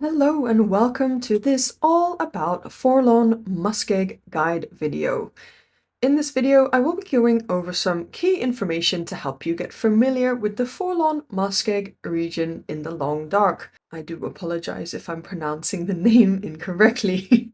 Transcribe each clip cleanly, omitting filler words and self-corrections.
Hello and welcome to this all about Forlorn Muskeg guide video. In this video, I will be going over some key information to help you get familiar with the Forlorn Muskeg region in the Long Dark. I do apologize if I'm pronouncing the name incorrectly.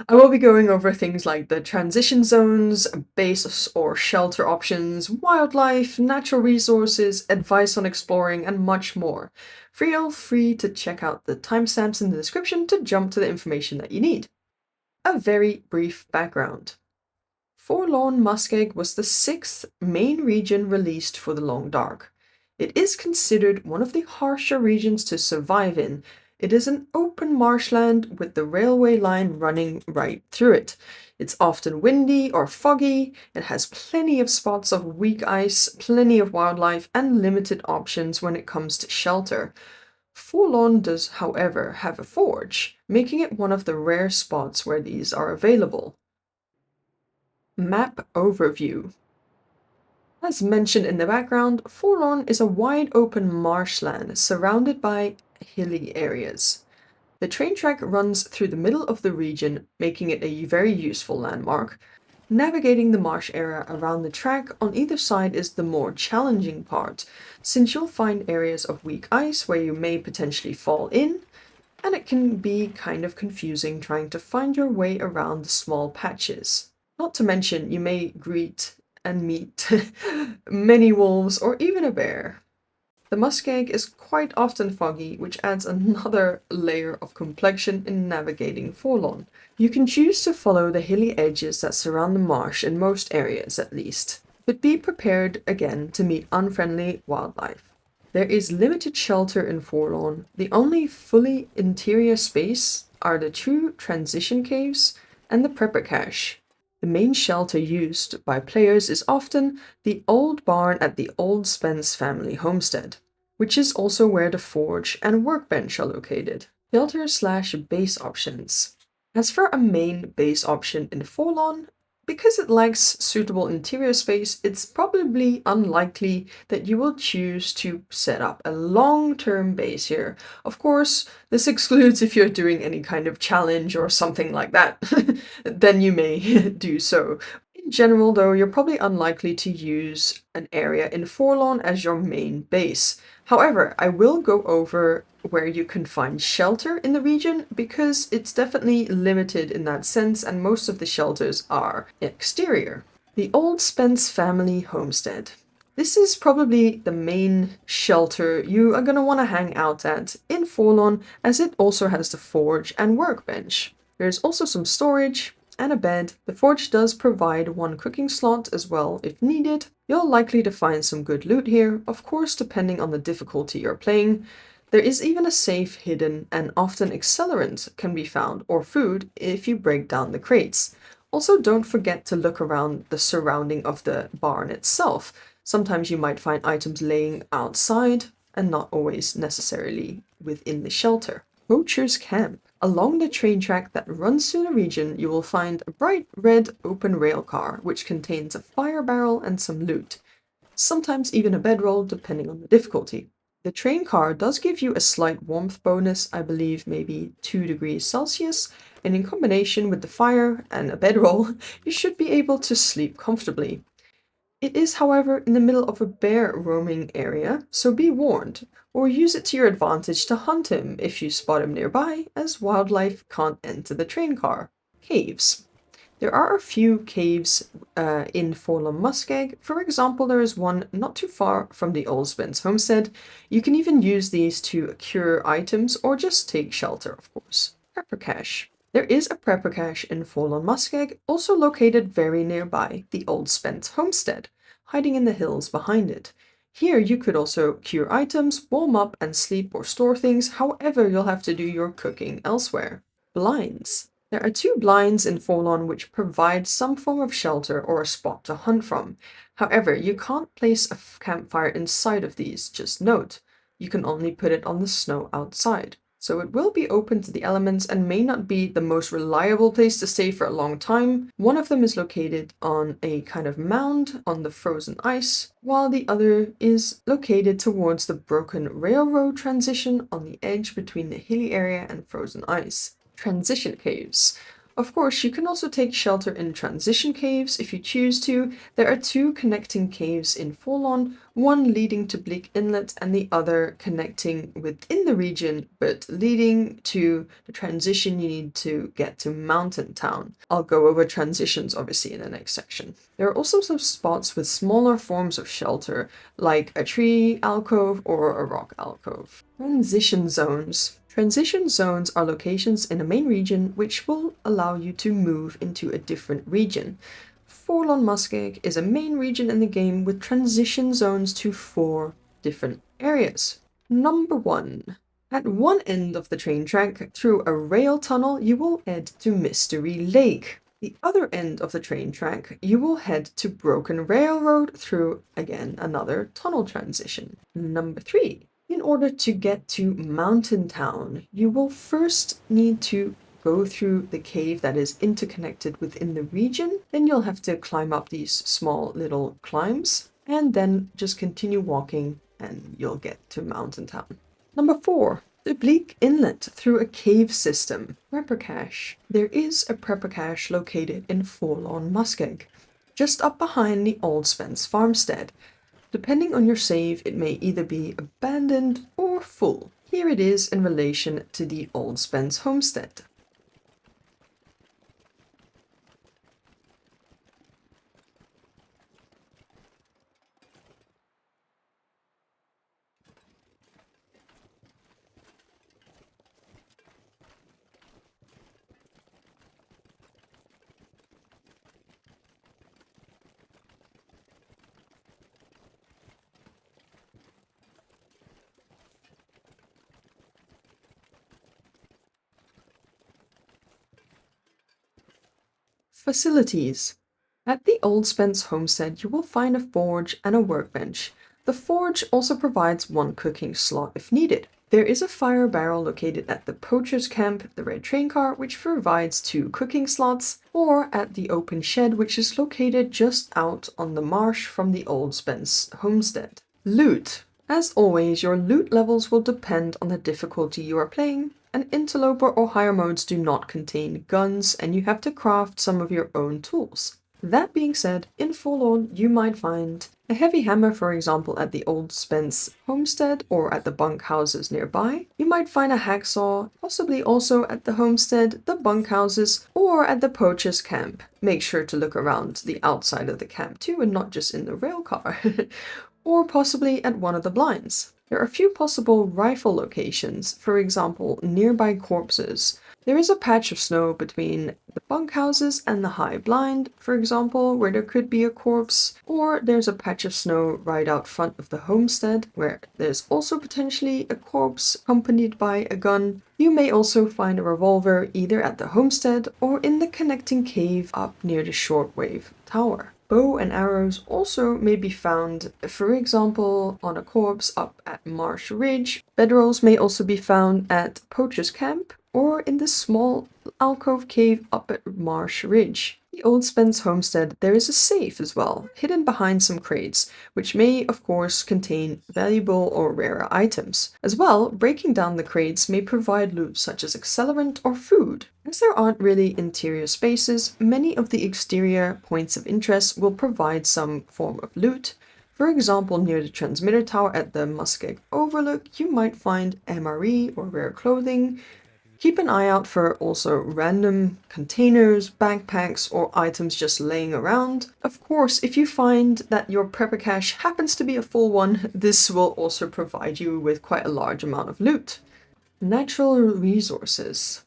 I will be going over things like the transition zones, base or shelter options, wildlife, natural resources, advice on exploring, and much more. Feel free to check out the timestamps in the description to jump to the information that you need. A very brief background. Forlorn Muskeg was the sixth main region released for the Long Dark. It is considered one of the harsher regions to survive in. It is an open marshland with the railway line running right through it. It's often windy or foggy, it has plenty of spots of weak ice, plenty of wildlife, and limited options when it comes to shelter. Forlorn does, however, have a forge, making it one of the rare spots where these are available. Map overview. As mentioned in the background, Forlorn is a wide open marshland surrounded by hilly areas. The train track runs through the middle of the region, making it a very useful landmark. Navigating the marsh area around the track on either side is the more challenging part, since you'll find areas of weak ice where you may potentially fall in, and it can be kind of confusing trying to find your way around the small patches. Not to mention, you may greet and meet many wolves or even a bear. The muskeg is quite often foggy, which adds another layer of complexion in navigating Forlorn. You can choose to follow the hilly edges that surround the marsh in most areas at least, but be prepared again to meet unfriendly wildlife. There is limited shelter in Forlorn. The only fully interior space are the two transition caves and the prepper cache. The main shelter used by players is often the old barn at the Old Spence family homestead, which is also where the forge and workbench are located. Shelter/base options. As for a main base option in Forlorn, because it lacks suitable interior space, it's probably unlikely that you will choose to set up a long-term base here. Of course, this excludes if you're doing any kind of challenge or something like that. Then you may do so. In general, though, you're probably unlikely to use an area in Forlorn as your main base. However, I will go over where you can find shelter in the region because it's definitely limited in that sense and most of the shelters are exterior. The Old Spence family homestead. This is probably the main shelter you are going to want to hang out at in Forlorn, as it also has the forge and workbench. There's also some storage and a bed. The forge does provide one cooking slot as well if needed. You're likely to find some good loot here, of course depending on the difficulty you're playing. There is even a safe hidden, and often accelerant can be found, or food, if you break down the crates. Also, don't forget to look around the surrounding of the barn itself. Sometimes you might find items laying outside, and not always necessarily within the shelter. Poacher's Camp. Along the train track that runs through the region, you will find a bright red open rail car, which contains a fire barrel and some loot. Sometimes even a bedroll, depending on the difficulty. The train car does give you a slight warmth bonus, I believe maybe 2 degrees Celsius, and in combination with the fire and a bedroll, you should be able to sleep comfortably. It is, however, in the middle of a bear roaming area, so be warned, or use it to your advantage to hunt him if you spot him nearby, as wildlife can't enter the train car. Caves. There are a few caves in Forlorn Muskeg. For example, there is one not too far from the Old Spence homestead. You can even use these to cure items or just take shelter, of course. Prepper cache. There is a prepper cache in Forlorn Muskeg, also located very nearby the Old Spence homestead, hiding in the hills behind it. Here you could also cure items, warm up and sleep or store things, however you'll have to do your cooking elsewhere. Blinds. There are 2 blinds in Forlorn which provide some form of shelter or a spot to hunt from. However, you can't place a campfire inside of these, just note. You can only put it on the snow outside. so it will be open to the elements and may not be the most reliable place to stay for a long time. One of them is located on a kind of mound on the frozen ice, while the other is located towards the broken railroad transition on the edge between the hilly area and frozen ice. Transition caves. Of course, you can also take shelter in transition caves if you choose to. There are two connecting caves in Forlorn, one leading to Bleak Inlet and the other connecting within the region, but leading to the transition you need to get to Mountain Town. I'll go over transitions obviously in the next section. There are also some spots with smaller forms of shelter, like a tree alcove or a rock alcove. Transition zones. Transition zones are locations in a main region which will allow you to move into a different region. Forlorn Muskeg is a main region in the game with transition zones to 4 different areas. Number 1. At one end of the train track, through a rail tunnel, you will head to Mystery Lake. The other end of the train track, you will head to Broken Railroad through, again, another tunnel transition. Number 3. In order to get to Mountain Town, you will first need to go through the cave that is interconnected within the region. Then you'll have to climb up these small little climbs and then just continue walking and you'll get to Mountain Town. Number 4. The Bleak Inlet through a cave system. Prepper Cache. There is a Prepper Cache located in Forlorn Muskeg, just up behind the Old Spence farmstead. Depending on your save, it may either be abandoned or full. Here it is in relation to the Old Spence homestead. Facilities. At the Old Spence homestead, you will find a forge and a workbench. The forge also provides one cooking slot if needed. There is a fire barrel located at the poacher's camp, the red train car, which provides 2 cooking slots, or at the open shed, which is located just out on the marsh from the Old Spence homestead. Loot. As always, your loot levels will depend on the difficulty you are playing. And interloper or higher modes do not contain guns, and you have to craft some of your own tools. That being said, in Forlorn you might find a heavy hammer, for example, at the Old Spence homestead or at the bunkhouses nearby. You might find a hacksaw, possibly also at the homestead, the bunkhouses, or at the poacher's camp. Make sure to look around the outside of the camp too, and not just in the rail car. Or possibly at one of the blinds. There are a few possible rifle locations, for example, nearby corpses. There is a patch of snow between the bunkhouses and the high blind, for example, where there could be a corpse, or there's a patch of snow right out front of the homestead, where there's also potentially a corpse accompanied by a gun. You may also find a revolver either at the homestead or in the connecting cave up near the shortwave tower. Bow and arrows also may be found, for example, on a corpse up at Marsh Ridge. Bedrolls may also be found at Poacher's Camp or in the small alcove cave up at Marsh Ridge. The Old Spence homestead, there is a safe as well, hidden behind some crates, which may of course contain valuable or rarer items. As well, breaking down the crates may provide loot such as accelerant or food. As there aren't really interior spaces, many of the exterior points of interest will provide some form of loot. For example, near the transmitter tower at the Muskeg Overlook, you might find MRE or rare clothing. Keep an eye out for also random containers, backpacks, or items just laying around. Of course, if you find that your prepper cache happens to be a full one, this will also provide you with quite a large amount of loot. Natural resources.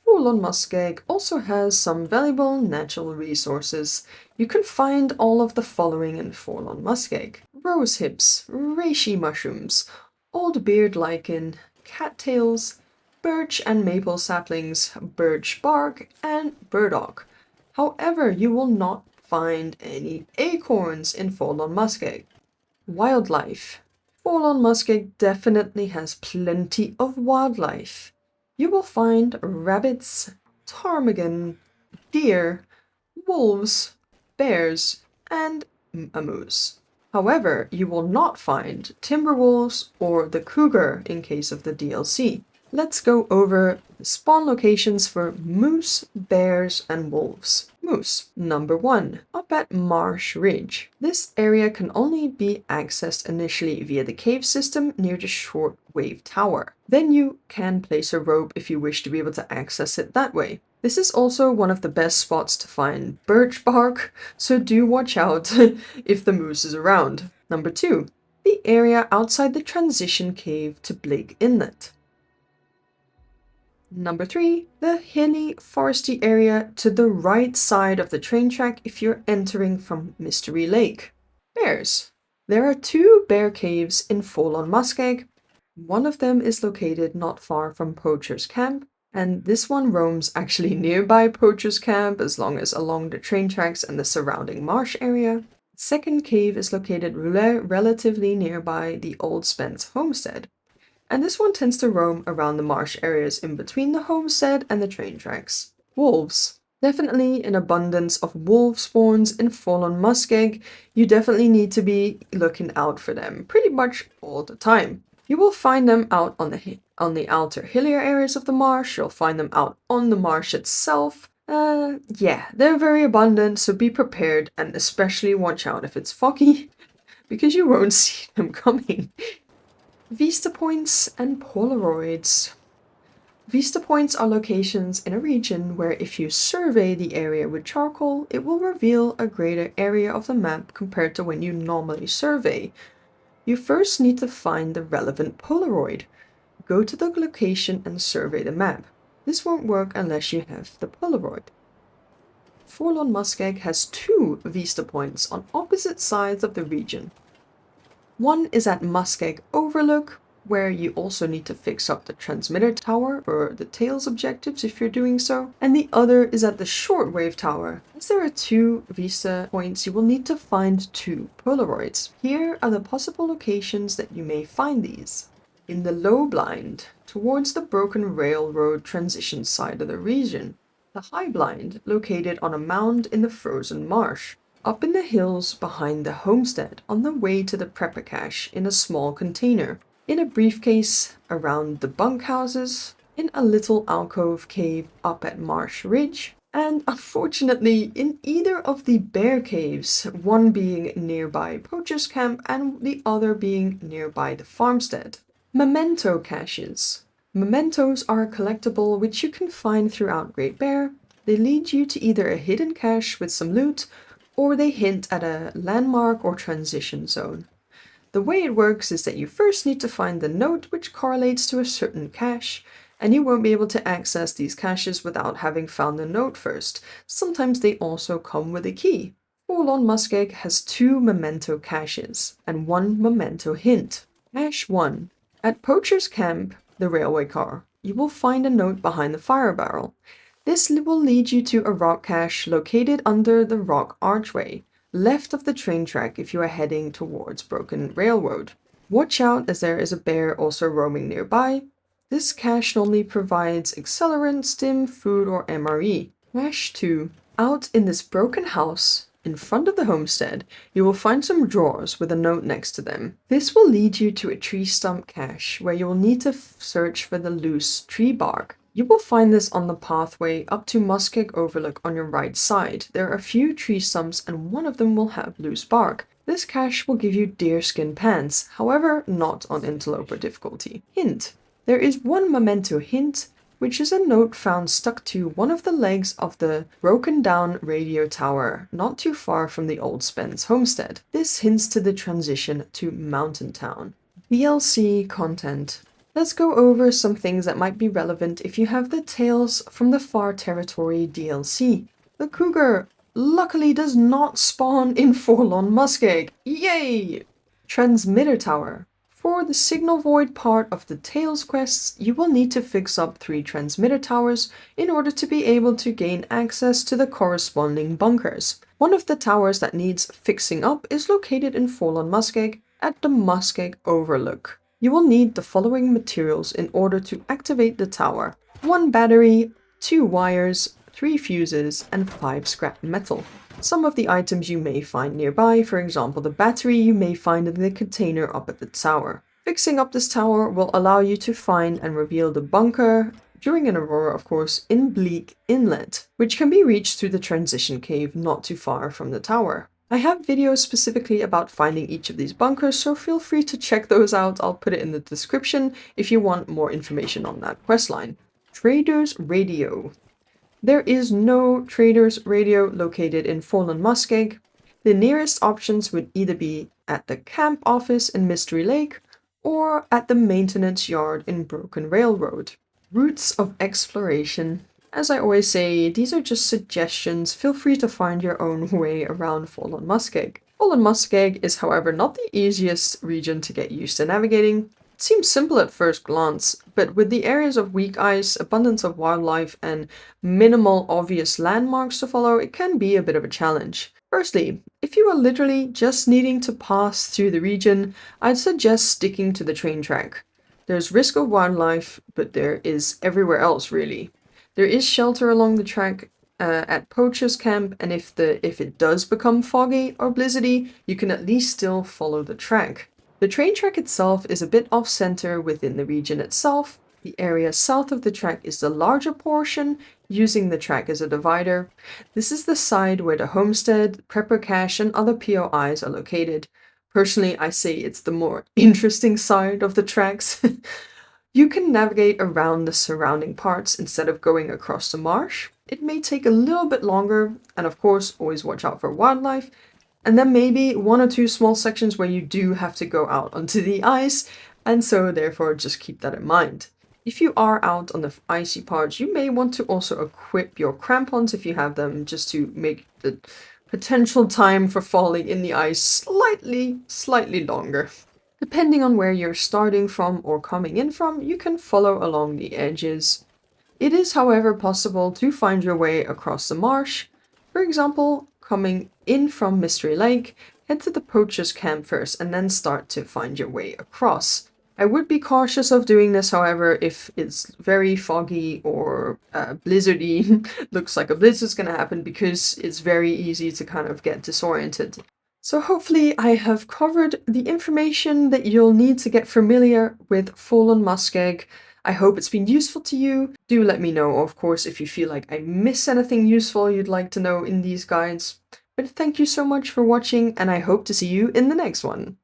Forlorn Muskeg also has some valuable natural resources. You can find all of the following in Forlorn Muskeg: rose hips, reishi mushrooms, old beard lichen, cattails, birch and maple saplings, birch bark, and burdock. However, you will not find any acorns in Forlorn Muskeg. Wildlife. Forlorn Muskeg definitely has plenty of wildlife. you will find rabbits, ptarmigan, deer, wolves, bears, and a moose. However, you will not find timber wolves or the cougar in case of the DLC. Let's go over the spawn locations for moose, bears, and wolves. Moose. Number 1. Up at Marsh Ridge. This area can only be accessed initially via the cave system near the shortwave tower. Then you can place a rope if you wish to be able to access it that way. This is also one of the best spots to find birch bark, so do watch out if the moose is around. Number 2. The area outside the transition cave to Bleak Inlet. Number 3, the hilly, foresty area to the right side of the train track if you're entering from Mystery Lake. Bears. There are 2 bear caves in Forlorn Muskeg. One of them is located not far from Poacher's Camp, and this one roams actually nearby Poacher's Camp as long as along the train tracks and the surrounding marsh area. The second cave is located relatively nearby the Old Spence homestead. And this one tends to roam around the marsh areas in between the homestead and the train tracks. Wolves. Definitely an abundance of wolf spawns in Forlorn Muskeg. You definitely need to be looking out for them pretty much all the time. You will find them out on the outer hillier areas of the marsh. You'll find them out on the marsh itself. Yeah, they're very abundant, so be prepared and especially watch out if it's foggy because you won't see them coming. Vista points and Polaroids. Vista points are locations in a region where if you survey the area with charcoal, it will reveal a greater area of the map compared to when you normally survey. You first need to find the relevant Polaroid. Go to the location and survey the map. This won't work unless you have the Polaroid. Forlorn Muskeg has 2 Vista points on opposite sides of the region. One is at Muskeg Overlook, where you also need to fix up the transmitter tower for the Tails objectives if you're doing so, and the other is at the Shortwave Tower. As there are 2 Vista points, you will need to find 2 Polaroids. Here are the possible locations that you may find these. In the low blind, towards the broken railroad transition side of the region. The high blind, located on a mound in the frozen marsh. Up in the hills behind the homestead on the way to the prepper cache in a small container, in a briefcase around the bunkhouses, in a little alcove cave up at Marsh Ridge, and unfortunately in either of the bear caves, one being nearby Poacher's Camp and the other being nearby the farmstead. Memento Caches. Mementos are a collectible which you can find throughout Great Bear. They lead you to either a hidden cache with some loot, or they hint at a landmark or transition zone. The way it works is that you first need to find the note which correlates to a certain cache, and you won't be able to access these caches without having found the note first. Sometimes they also come with a key. Forlorn Muskeg has 2 memento caches and 1 memento hint. Cache 1. At Poacher's Camp, the railway car, you will find a note behind the fire barrel. This will lead you to a rock cache located under the rock archway, left of the train track if you are heading towards Broken Railroad. Watch out as there is a bear also roaming nearby. This cache normally provides accelerant, stim, food, or MRE. Cache 2. Out in this broken house, in front of the homestead, you will find some drawers with a note next to them. This will lead you to a tree stump cache where you will need to search for the loose tree bark. You will find this on the pathway up to Muskeg Overlook on your right side. There are a few tree stumps and one of them will have loose bark. This cache will give you deerskin pants, however not on interloper difficulty. Hint. There is 1 memento hint, which is a note found stuck to one of the legs of the broken down radio tower not too far from the Old Spence homestead. This hints to the transition to Mountain Town. DLC content. Let's go over some things that might be relevant if you have the Tales from the Far Territory DLC. The Cougar luckily does not spawn in Forlorn Muskeg. Yay! Transmitter Tower. For the Signal Void part of the Tales quests, you will need to fix up 3 transmitter towers in order to be able to gain access to the corresponding bunkers. One of the towers that needs fixing up is located in Forlorn Muskeg at the Muskeg Overlook. You will need the following materials in order to activate the tower. 1 battery, 2 wires, 3 fuses, and 5 scrap metal. Some of the items you may find nearby, for example the battery, you may find in the container up at the tower. Fixing up this tower will allow you to find and reveal the bunker, during an aurora of course, in Bleak Inlet, which can be reached through the transition cave not too far from the tower. I have videos specifically about finding each of these bunkers, so feel free to check those out. I'll put it in the description if you want more information on that questline. Trader's Radio. There is no Trader's Radio located in Forlorn Muskeg. The nearest options would either be at the camp office in Mystery Lake or at the maintenance yard in Broken Railroad. Routes of exploration. As I always say, these are just suggestions. Feel free to find your own way around Forlorn Muskeg. Forlorn Muskeg is, however, not the easiest region to get used to navigating. It seems simple at first glance, but with the areas of weak ice, abundance of wildlife, and minimal obvious landmarks to follow, it can be a bit of a challenge. Firstly, if you are literally just needing to pass through the region, I'd suggest sticking to the train track. There's risk of wildlife, but there is everywhere else really. There is shelter along the track at Poacher's Camp, and if it does become foggy or blizzardy, you can at least still follow the track. The train track itself is a bit off-center within the region itself. The area south of the track is the larger portion, using the track as a divider. This is the side where the homestead, prepper cache, and other POIs are located. Personally, I say it's the more interesting side of the tracks. You can navigate around the surrounding parts instead of going across the marsh. It may take a little bit longer, and of course, always watch out for wildlife. And then maybe 1 or 2 small sections where you do have to go out onto the ice, and so therefore just keep that in mind. If you are out on the icy parts, you may want to also equip your crampons if you have them, just to make the potential time for falling in the ice slightly longer. Depending on where you're starting from or coming in from, you can follow along the edges. It is, however, possible to find your way across the marsh. For example, coming in from Mystery Lake, head to the Poacher's Camp first and then start to find your way across. I would be cautious of doing this, however, if it's very foggy or blizzardy. Looks like a blizzard's gonna happen, because it's very easy to kind of get disoriented. So hopefully I have covered the information that you'll need to get familiar with Forlorn Muskeg. I hope it's been useful to you. Do let me know, of course, if you feel like I miss anything useful you'd like to know in these guides. But thank you so much for watching, and I hope to see you in the next one.